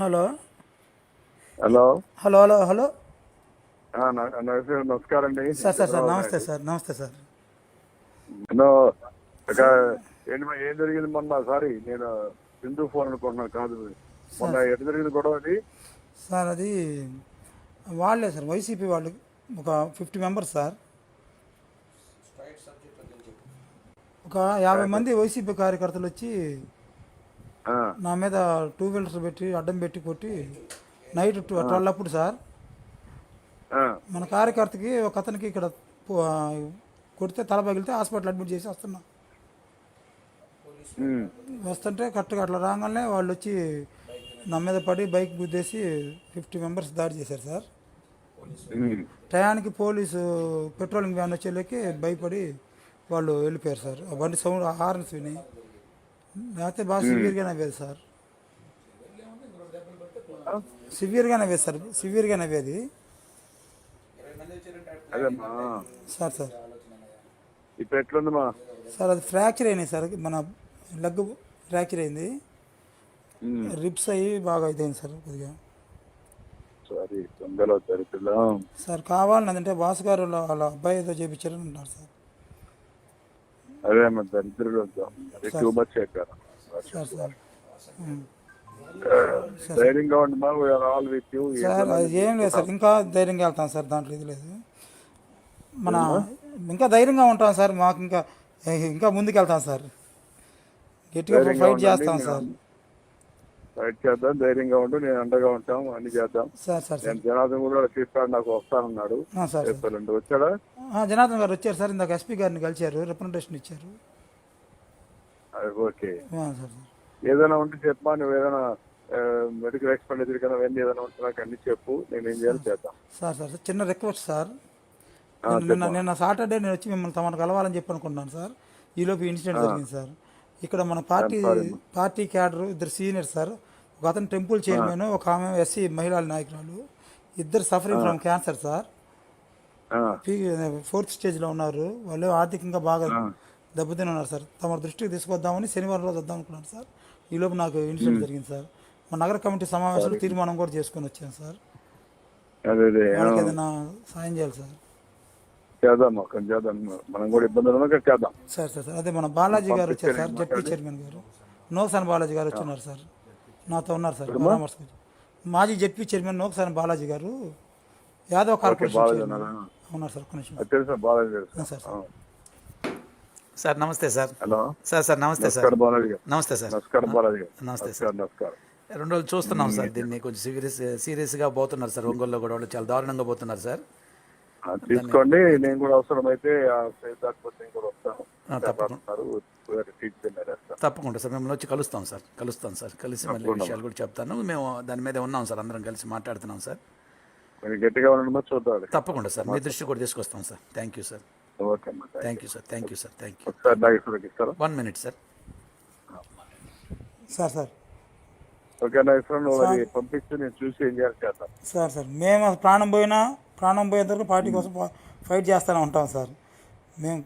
Hello hello hello hello hello నమస్కారం అండి. Sir sir sir నమస్తే సార్ నమస్తే సార్. నేను ఏం జరిగింది మొన్న? సారీ, నేను హిందూ ఫోన్ అనుకుంటున్నాను. కాదు, మొన్న ఎటు జరిగింది గొడవ అది? సార్ అది వాళ్ళే సార్, వైసీపీ వాళ్ళు ఒక 50 మెంబర్స్ సార్, ఒక 50 మంది వైసీపీ కార్యకర్తలు వచ్చి నా మీద 2 వీలర్స్ పెట్టి అడ్డం పెట్టి కొట్టి నైట్ 12 అప్పుడు సార్ మన కార్యకర్తకి ఒక అతనికి ఇక్కడ కొడితే తల పగిలితే హాస్పిటల్ అడ్మిట్ చేసి వస్తుంటే కరెక్ట్గా అట్లా రాగానే వాళ్ళు వచ్చి నా మీద పడి బైక్ గుద్దేసి 50 మెంబర్స్ దాడి చేశారు సార్. టయానికి పోలీసు పెట్రోలింగ్ వ్యాన్ వచ్చేళ్ళకి భయపడి వాళ్ళు వెళ్ళిపోయారు సార్. ఆ బండి సౌండ్ హార్న్స్ విని లేకపోతే బాగా సివియర్గానే అవ్వేది సార్, సివియర్గానే అవ్వేది సార్, సివియర్గానే అవ్వేది సార్. సార్ ఇప్పుడు ఎట్లుందమ్మా సార్? అది ఫ్రాక్చర్ అయినాయి సార్, మన లెగ్ ఫ్రాక్చర్ అయింది, రిప్స్ అయ్యి బాగా అయిపోయింది సార్ కొద్దిగా. సార్ కావాలని అంటే బాస్ గారు వాళ్ళ అబ్బాయి ఏదో చేయించారని అంటున్నారు సార్. అదే దరిద్రుడు సార్ సార్ ధైర్యంగా ఉండమా, ఆల్ విత్ యూ. సార్ అది ఏం లేదు సార్, ఇంకా ధైర్యంగా వెళ్తాం సార్, దాంట్లో ఇది లేదు. మన ఇంకా ధైర్యంగా ఉంటాం సార్, మాకు ఇంకా ఇంకా ముందుకు వెళ్తాం సార్, గట్టిగా ఫైట్ చేస్తాం సార్. ఫైట్ చేద్దాం, ధైర్యంగా ఉండు, నేను అండగా ఉంటాం, అన్ని చేద్దాం సార్. సార్ నేను జనార్దన్ కూడా తీసుకురాడు, నాకు వస్తానన్నాడు. వచ్చాడా? జనార్దన్ గారు వచ్చారు సార్, ఇందాక ఎస్పీ గారిని కలిశారు, రిప్రజెంటేషన్ ఇచ్చారు. Okay sir. ఏదైనా ఉంటే చెప్పమా, నువ్వు ఏదైనా మెడికల్ ఎక్స్పెండిచర్ కదా అవన్నీ ఏదైనా ఉంటే నాకు అన్ని చెప్పు, నేను ఏం చేయాలి చేద్దాం. సార్ సార్ చిన్న రిక్వెస్ట్ సార్, నిన్న సాటర్డే నేను వచ్చి మిమ్మల్ని తమను కలవాలని చెప్పి అనుకుంటున్నాను సార్. ఈలోపు ఇన్సిడెంట్ జరిగింది సార్. ఇక్కడ మన పార్టీ క్యాడర్ ఇద్దరు సీనియర్ సార్, ఒక అతను టెంపుల్ చైర్మన్, ఒక ఆమె ఎస్సీ మహిళా నాయకురాలు, ఇద్దరు suffering from cancer sir, 4th స్టేజ్లో ఉన్నారు. వాళ్ళు ఆర్థికంగా బాగా దెబ్బతిని ఉన్నారు సార్. తమ దృష్టికి తీసుకొద్దామని శనివారం రోజు వద్దాం అనుకున్నాను సార్. ఈలోపు నాకు ఇన్సిడెంట్ జరిగింది సార్. మా నగర కమిటీ సమావేశంలో తీర్మానం కూడా చేసుకొని వచ్చాను సార్. వాళ్ళకి ఏదైనా సాయం చేయాలి సార్. మనం కూడా ఇబ్బందులు చేద్దాం సార్. సార్ అదే మన బాలాజీ గారు వచ్చారు సార్, జడ్పీ చైర్మన్ గారు, నోక్సాని బాలాజీ గారు వచ్చిన్నారు సార్, నాతో ఉన్నారు సార్ పరామర్శకు. మాజీ జడ్పీ చైర్మన్ నోక్సాని బాలాజీ గారు యాదవ్ కార్పొరేషన్ ఉన్నారు సార్. ఒక్క నిమిషం సార్. సార్ నమస్తే సార్. Hello sir. సార్ నమస్తే సార్. నమస్తే సార్. నమస్తే సార్. 2 రోజులు చూస్తున్నాం సార్, దీన్ని కొంచెం సీరియస్గా పోతున్నారు సార్. ఒంగోలులో కూడా వాళ్ళు చాలా దారుణంగా పోతున్నారు సార్. తీసుకోండి, నేను కూడా అవసరమైతే తప్పకుండా సార్, మిమ్మల్ని వచ్చి కలుస్తాం సార్. కలిసి మళ్ళీ విషయాలు కూడా చెప్తాను. మేము దాని మీద ఉన్నాం సార్, అందరం కలిసి మాట్లాడుతున్నాం సార్. గట్టిగా ఉండడం చూద్దాం. తప్పకుండా సార్, మీ దృష్టి కూడా తీసుకొస్తాం sir. Thank you sir. Thank you sir. 1 minute sir. Sir ఓకేనా? పంపించి నేను చూసి ఏం చేయాలి చేద్దాం సార్. మేము ప్రాణం పోయేంత వరకు పార్టీ కోసం ఫైట్ చేస్తూనే ఉంటాం సార్. మేము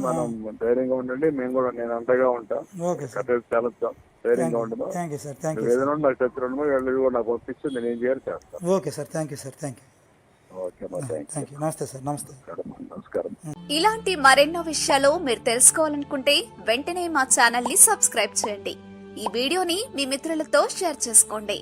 మనం ధైర్యంగా ఉండండి, మేము కూడా నేను అంతగా ఉంటాం. Okay sir. చాలా ధైర్యంగా ఉండదు. Thank you sir. Thank you. ఏదైనా నాకు చెప్పి నాకు పంపించి నేను ఏం చేయాలి చేస్తాను. Okay sir. Thank you sir. Thank you. నమస్తే సార్. నమస్తే. నమస్కారం. ఇలాంటి మరెన్నో విషయాలు మీరు తెలుసుకోవాలనుకుంటే వెంటనే మా ఛానల్ ని సబ్స్క్రైబ్ చేయండి. ఈ వీడియోని మీ మిత్రులతో షేర్ చేసుకోండి.